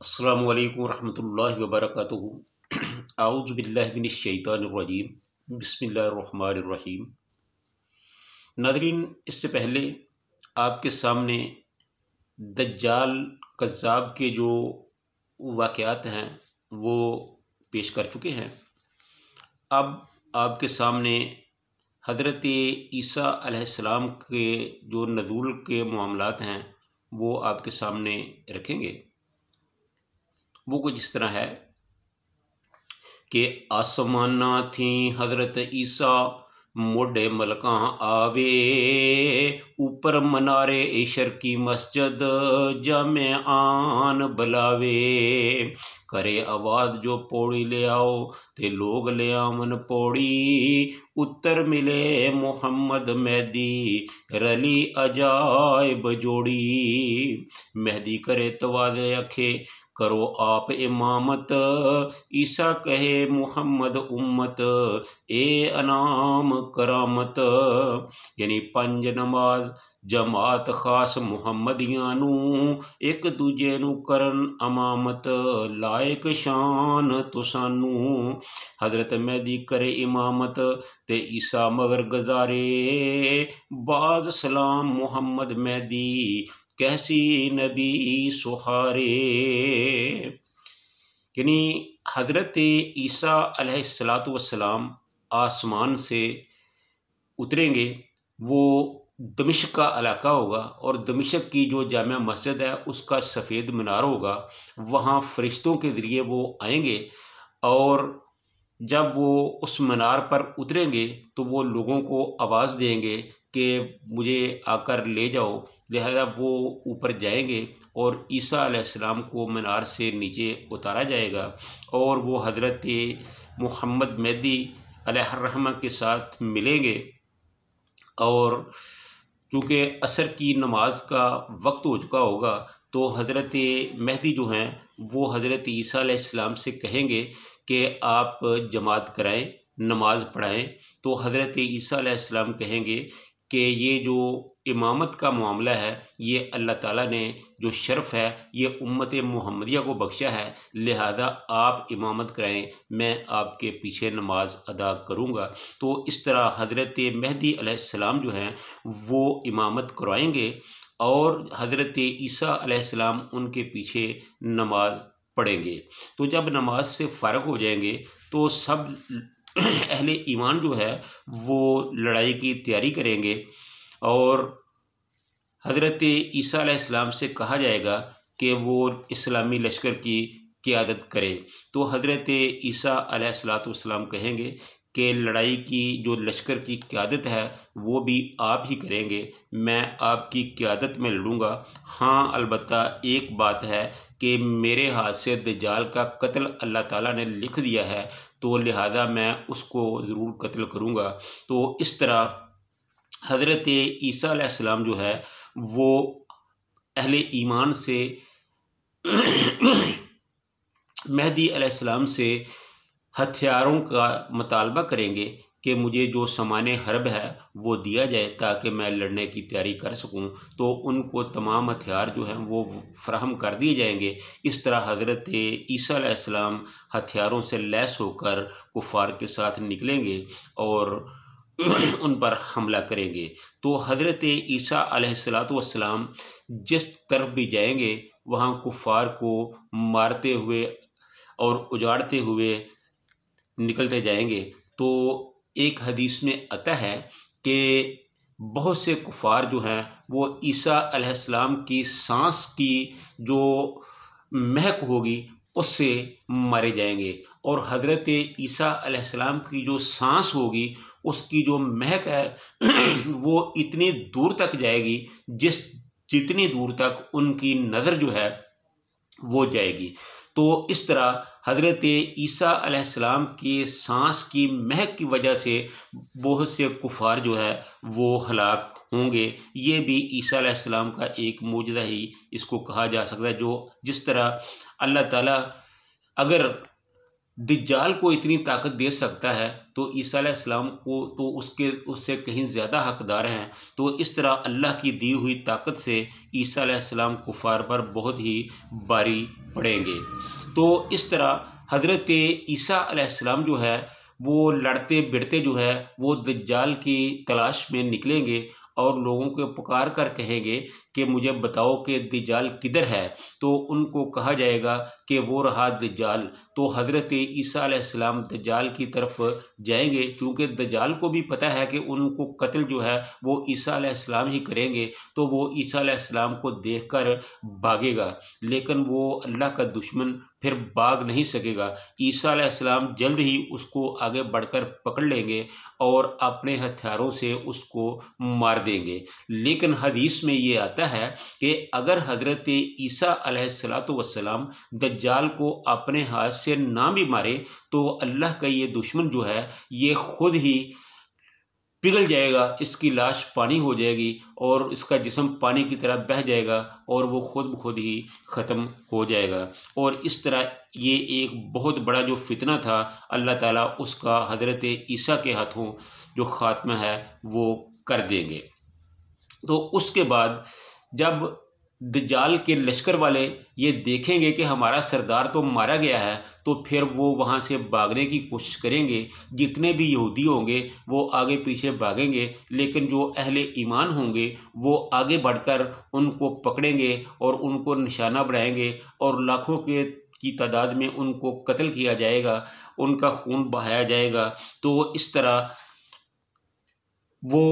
अस्सलामु अलैकुम वरहमतुल्लाहि वबरकातुहू। औज़ु बिल्लाहि मिनश शैतानिर रजीम। बिस्मिल्लाहिर्रहमानिर रहीम। नाज़रीन, इससे पहले आपके सामने दज्जाल कज़्ज़ाब के जो वाक़यात हैं वो पेश कर चुके हैं। अब आपके सामने हज़रत ईसा अलैहिस्सलाम के जो नज़ूल के मामलात हैं वो आपके सामने रखेंगे। वो कुछ इस तरह है कि आसमाना थी हज़रत ईसा मोडे मलका आवे, ऊपर मनारे ईशर की मस्जिद जामे आन बुलावे। करे आवाज़ जो पौड़ी ले आओ ते लोग ले आमन पौड़ी, उत्तर मिले मोहम्मद मेहदी रली अजायब जोड़ी। मेहदी करे तवाज़े अखे करो आप इमामत, ईसा कहे मुहम्मद उम्मत ए अनाम करामत। यानी पंज नमाज जमात खास मुहम्मदियां नू, एक दूजे नू करन अमामत लायक शान तुसानू। हज़रत मेहदी करे इमामत ते ईसा मगर गजारे, बाज सलाम मुहम्मद मेहदी कैसी नबी सुहारे। यानी हज़रत ईसा अलैहिस्सलातु वस्सलाम आसमान से उतरेंगे। वो दमिश्क का इलाका होगा और दमिश्क की जो जामिया मस्जिद है उसका सफ़ेद मीनार होगा। वहाँ फ़रिश्तों के ज़रिए वो आएंगे और जब वो उस मीनार पर उतरेंगे तो वो लोगों को आवाज़ देंगे कि मुझे आकर ले जाओ। लिहाजा वो ऊपर जाएंगे और ईसा अलैहिस्सलाम को मीनार से नीचे उतारा जाएगा और वो हज़रत मुहम्मद मेहदी अलैहिर्रहमा के साथ मिलेंगे। और चूँकि असर की नमाज का वक्त हो चुका होगा तो हज़रत मेहदी जो हैं वो हज़रत ईसा अलैहिस्सलाम से कहेंगे कि आप जमात कराएं, नमाज पढ़ाएं। तो हज़रत ईसा अलैहिस्सलाम कहेंगे कि ये जो इमामत का मामला है ये अल्लाह ताला ने जो शर्फ़ है ये उम्मत मुहम्मदिया को बख्शा है, लिहाजा आप इमामत कराएं, मैं आपके पीछे नमाज अदा करूँगा। तो इस तरह हज़रत मेहदी अलैहिस्सलाम जो हैं वो इमामत करवाएंगे और हज़रत ईसा अलैहिस्सलाम उनके पीछे नमाज पढ़ेंगे। तो जब नमाज से फ़ारिग हो जाएंगे तो सब अहले ईमान जो है वो लड़ाई की तैयारी करेंगे और हज़रत ईसा अलैहिस्सलाम से कहा जाएगा कि वो इस्लामी लश्कर की क़ियादत करे। तो हज़रत ईसा अलैहिस्सलाम कहेंगे कि लड़ाई की जो लश्कर की क़ियादत है वो भी आप ही करेंगे, मैं आपकी क़ियादत में लड़ूंगा। हाँ, अलबत्ता एक बात है कि मेरे हाथ से दज्जाल का कत्ल अल्लाह ताला ने लिख दिया है, तो लिहाजा मैं उसको ज़रूर कत्ल करूँगा। तो इस तरह हज़रत ईसा अलैहिस्सलाम जो है वो अहले ईमान से मेहदी अलैहिस्सलाम से हथियारों का मुतालबा करेंगे कि मुझे जो सामान हर्ब है वो दिया जाए ताकि मैं लड़ने की तैयारी कर सकूं। तो उनको तमाम हथियार जो हैं वो फ़राहम कर दिए जाएंगे। इस तरह हज़रत ईसा अलैहिस्सलाम हथियारों से लैस होकर कुफ़ार के साथ निकलेंगे और उन पर हमला करेंगे। तो हज़रत ईसा अलैहिस्सलातु वस्सलाम जिस तरफ भी जाएंगे वहाँ कुफ़ार को मारते हुए और उजाड़ते हुए निकलते जाएंगे। तो एक हदीस में आता है कि बहुत से कुफ़ार जो हैं वो ईसा अलैहिस्सलाम की सांस की जो महक होगी उससे मारे जाएंगे और हज़रत ईसा अलैहिस्सलाम की जो सांस होगी उसकी जो महक है वो इतनी दूर तक जाएगी जितनी दूर तक उनकी नज़र जो है वो जाएगी। तो इस तरह हज़रत ईसा अलैहिस्सलाम की सांस की महक की वजह से बहुत से कुफ़ार जो है वो हलाक होंगे। ये भी ईसा अलैहिस्सलाम का एक मौजज़ा ही इसको कहा जा सकता है। जो जिस तरह अल्लाह ताला अगर दज्जाल को इतनी ताकत दे सकता है तो ईसा अलैहिस्सलाम को तो उससे कहीं ज़्यादा हकदार हैं। तो इस तरह अल्लाह की दी हुई ताकत से ईसा अलैहिस्सलाम कुफार पर बहुत ही भारी पड़ेंगे। तो इस तरह हज़रत ईसा अलैहिस्सलाम जो है वो लड़ते भिड़ते जो है वो दज्जाल की तलाश में निकलेंगे और लोगों को पुकार कर कहेंगे कि मुझे बताओ कि दज्जाल किधर है। तो उनको कहा जाएगा कि वो रहा दज्जाल। तो हज़रत ईसा अलैहिस्सलाम दज्जाल की तरफ जाएंगे, क्योंकि दज्जाल को भी पता है कि उनको कत्ल जो है वो ईसा अलैहिस्सलाम ही करेंगे। तो वो ईसा अलैहिस्सलाम को देखकर भागेगा, लेकिन वो अल्लाह का दुश्मन फिर भाग नहीं सकेगा। ईसा अलैहिस्सलाम जल्द ही उसको आगे बढ़कर पकड़ लेंगे और अपने हथियारों से उसको मार देंगे। लेकिन हदीस में ये आता है कि अगर हज़रत ईसा अलैहिस्सलातु वस्सलाम दज्जाल को अपने हाथ से ना भी मारे तो अल्लाह का ये दुश्मन जो है ये खुद ही पिघल जाएगा, इसकी लाश पानी हो जाएगी और इसका जिस्म पानी की तरह बह जाएगा और वो खुद ही ख़त्म हो जाएगा। और इस तरह ये एक बहुत बड़ा जो फितना था अल्लाह ताला उसका हज़रत ईसा के हाथों जो ख़ात्मा है वो कर देंगे। तो उसके बाद जब दज्जाल के लश्कर वाले ये देखेंगे कि हमारा सरदार तो मारा गया है, तो फिर वो वहाँ से भागने की कोशिश करेंगे। जितने भी यहूदी होंगे वो आगे पीछे भागेंगे, लेकिन जो अहले ईमान होंगे वो आगे बढ़कर उनको पकड़ेंगे और उनको निशाना बनाएंगे और लाखों की तादाद में उनको कत्ल किया जाएगा, उनका खून बहाया जाएगा। तो इस तरह वो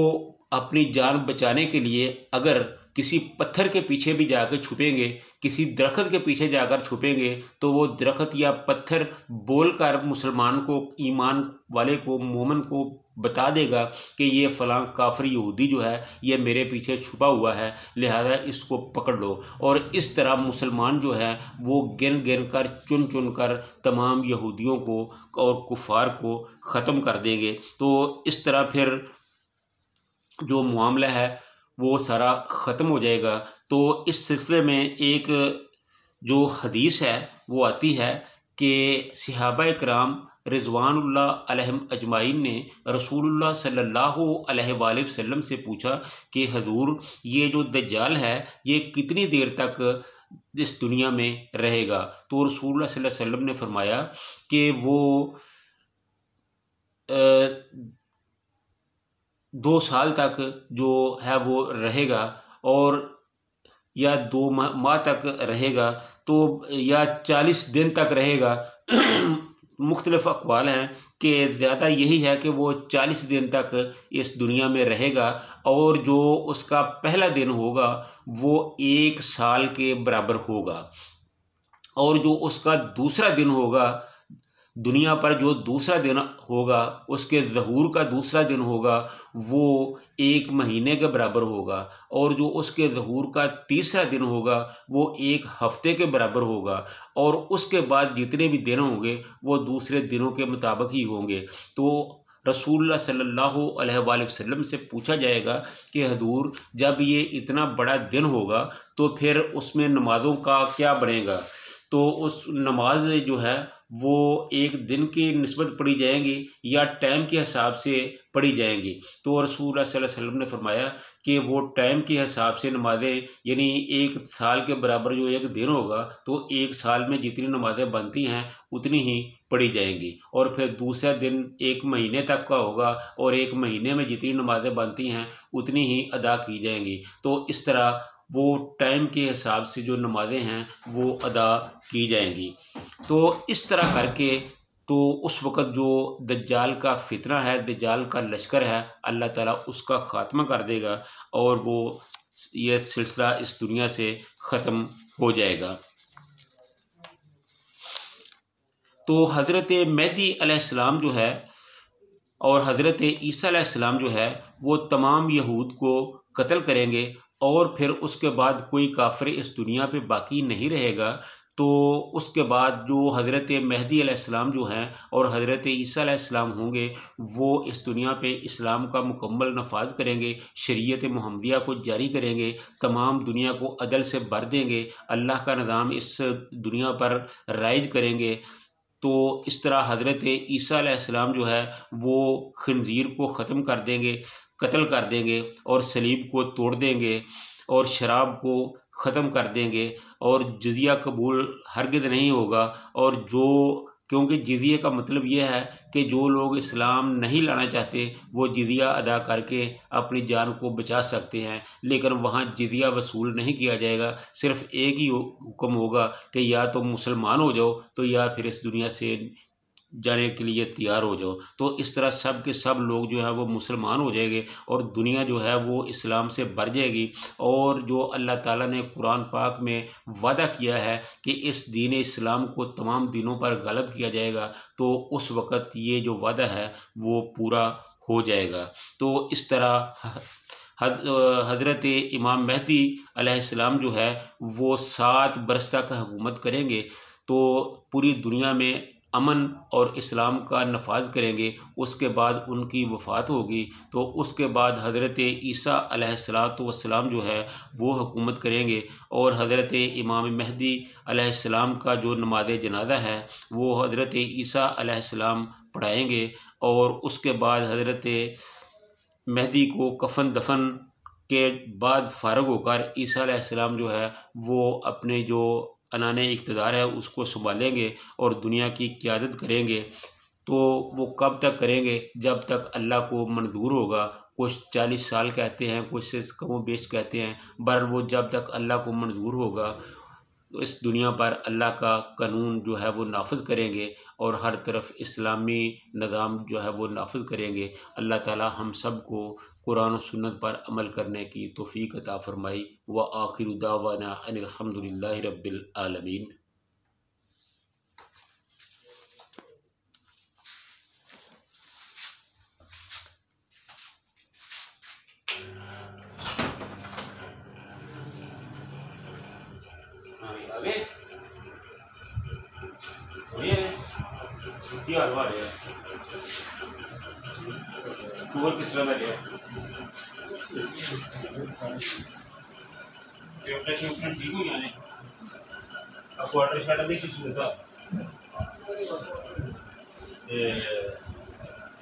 अपनी जान बचाने के लिए अगर किसी पत्थर के पीछे भी जाकर छुपेंगे, किसी दरख्त के पीछे जाकर छुपेंगे, तो वो दरख्त या पत्थर बोलकर मुसलमान को, ईमान वाले को, मोमिन को बता देगा कि ये फ़लाँ काफिर यहूदी जो है ये मेरे पीछे छुपा हुआ है, लिहाजा इसको पकड़ लो। और इस तरह मुसलमान जो है वो गिन गिन कर, चुन चुन कर तमाम यहूदियों को और कुफार को ख़त्म कर देंगे। तो इस तरह फिर जो मामला है वो सारा ख़त्म हो जाएगा। तो इस सिलसिले में एक जो हदीस है वो आती है कि सहाबा इकराम रिज़वानुल्लाह अलैहिम अजमाइन ने रसूलुल्लाह सल्लल्लाहु अलैहि वसल्लम से पूछा कि हजूर ये जो दज्जाल है ये कितनी देर तक इस दुनिया में रहेगा। तो रसूलुल्लाह सल्लल्लाहु अलैहि वसल्लम ने फरमाया कि वो 2 साल तक जो है वो रहेगा, और या 2 माह तक रहेगा, तो या 40 दिन तक रहेगा। मुख्तलिफ अक़वाल हैं कि ज़्यादा यही है कि वो 40 दिन तक इस दुनिया में रहेगा, और जो उसका पहला दिन होगा वो 1 साल के बराबर होगा, और जो उसका दूसरा दिन होगा, दुनिया पर जो दूसरा दिन होगा, उसके ज़हूर का दूसरा दिन होगा वो 1 महीने के बराबर होगा, और जो उसके ज़हूर का तीसरा दिन होगा वो 1 हफ्ते के बराबर होगा, और उसके बाद जितने भी दिन होंगे वो दूसरे दिनों के मुताबिक ही होंगे। तो रसूलुल्लाह सल्लल्लाहु अलैहि वसल्लम से पूछा जाएगा कि हजूर जब ये इतना बड़ा दिन होगा तो फिर उसमें नमाज़ों का क्या बनेगा। तो उस नमाज जो है वो एक दिन की निस्बत पढ़ी जाएंगी या टाइम के हिसाब से पढ़ी जाएंगी। तो रसूलुल्लाह सल्लल्लाहु अलैहि वसल्लम ने फरमाया कि वो टाइम के हिसाब से नमाज़ें, यानी 1 साल के बराबर जो एक दिन होगा तो 1 साल में जितनी नमाज़ें बनती हैं उतनी ही पढ़ी जाएंगी, और फिर दूसरा दिन 1 महीने तक का होगा और 1 महीने में जितनी नमाज़ें बनती हैं उतनी ही अदा की जाएंगी। तो इस तरह वो टाइम के हिसाब से जो नमाज़ें हैं वो अदा की जाएंगी। तो इस तरह करके तो उस वक़्त जो दज्जाल का फितना है, दज्जाल का लश्कर है, अल्लाह ताला उसका ख़ात्मा कर देगा और वो ये सिलसिला इस दुनिया से ख़त्म हो जाएगा। तो हज़रत मेहदी अलैहिस्सलाम जो है और हज़रत ईसा अलैहिस्सलाम जो है वो तमाम यहूद को कत्ल करेंगे, और फिर उसके बाद कोई काफिर इस दुनिया पे बाकी नहीं रहेगा। तो उसके बाद जो हज़रत मेहदी अलैहिस्सलाम जो हैं और हज़रत ईसा अलैहिस्सलाम होंगे वो इस दुनिया पे इस्लाम का मुकम्मल नफाज करेंगे, शरीयत मुहम्मदिया को जारी करेंगे, तमाम दुनिया को अदल से भर देंगे, अल्लाह का निज़ाम इस दुनिया पर राइज करेंगे। तो इस तरह हज़रत ईसा अलैहिस्सलाम जो है वो खंजीर को ख़त्म कर देंगे, कत्ल कर देंगे और सलीब को तोड़ देंगे और शराब को ख़त्म कर देंगे और जिज़िया कबूल हरगिज़ नहीं होगा। और जो क्योंकि जिज़िया का मतलब यह है कि जो लोग इस्लाम नहीं लाना चाहते वो जिज़िया अदा करके अपनी जान को बचा सकते हैं, लेकिन वहाँ जिज़िया वसूल नहीं किया जाएगा। सिर्फ़ एक ही हुक्म होगा कि या तो मुसलमान हो जाओ तो या फिर इस दुनिया से जाने के लिए तैयार हो जाओ। तो इस तरह सब के सब लोग जो है वो मुसलमान हो जाएंगे और दुनिया जो है वो इस्लाम से भर जाएगी। और जो अल्लाह ताला ने कुरान पाक में वादा किया है कि इस दीन इस्लाम को तमाम दिनों पर गलब किया जाएगा, तो उस वक़्त ये जो वादा है वो पूरा हो जाएगा। तो इस तरह हज़रत इमाम महदी अलैहिस्सलाम जो है वो 7 बरस तक हुकूमत करेंगे, तो पूरी दुनिया में अमन और इस्लाम का नफाज करेंगे। उसके बाद उनकी वफ़ात होगी, तो उसके बाद हज़रत ईसा अलैहिस्सलाम जो है वो हुकूमत करेंगे और हज़रत इमाम महदी अलैहिस्सलाम का जो नमाज़ जनाज़ा है वो हज़रत ईसा अलैहिस्सलाम पढ़ाएंगे। और उसके बाद हज़रत महदी को कफन दफन के बाद फ़ारग होकर ईसा अलैहिस्सलाम जो है वो अपने जो अनाने इक़्तिदार है उसको संभालेंगे और दुनिया की क़यादत करेंगे। तो वो कब तक करेंगे? जब तक अल्लाह को मंजूर होगा। कुछ 40 साल कहते हैं, कुछ से कम बेश कहते हैं, बहरहाल वो जब तक अल्लाह को मंजूर होगा तो इस दुनिया पर अल्लाह का कानून जो है वो नाफिज करेंगे और हर तरफ इस्लामी निज़ाम जो है वो नाफिज करेंगे। अल्लाह ताला हम सब को कुरान और सुन्नत पर अमल करने की तौफीक अता फरमाई। व आखिरु दावाना अनिल हम्दुलिल्लाहि रब्बिल आलमीन। आगे क्या हलवा है तू और किस तरह में लिया ठीक हो जाने अब क्वार्टर शार्टर नहीं किस होता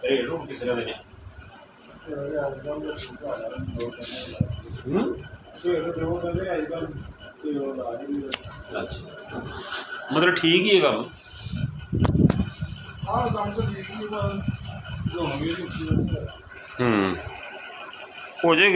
अरे लोग किस तरह में अच्छा मतलब ठीक ही है काम। हाँ काम तो ठीक ही है हो जाएगी।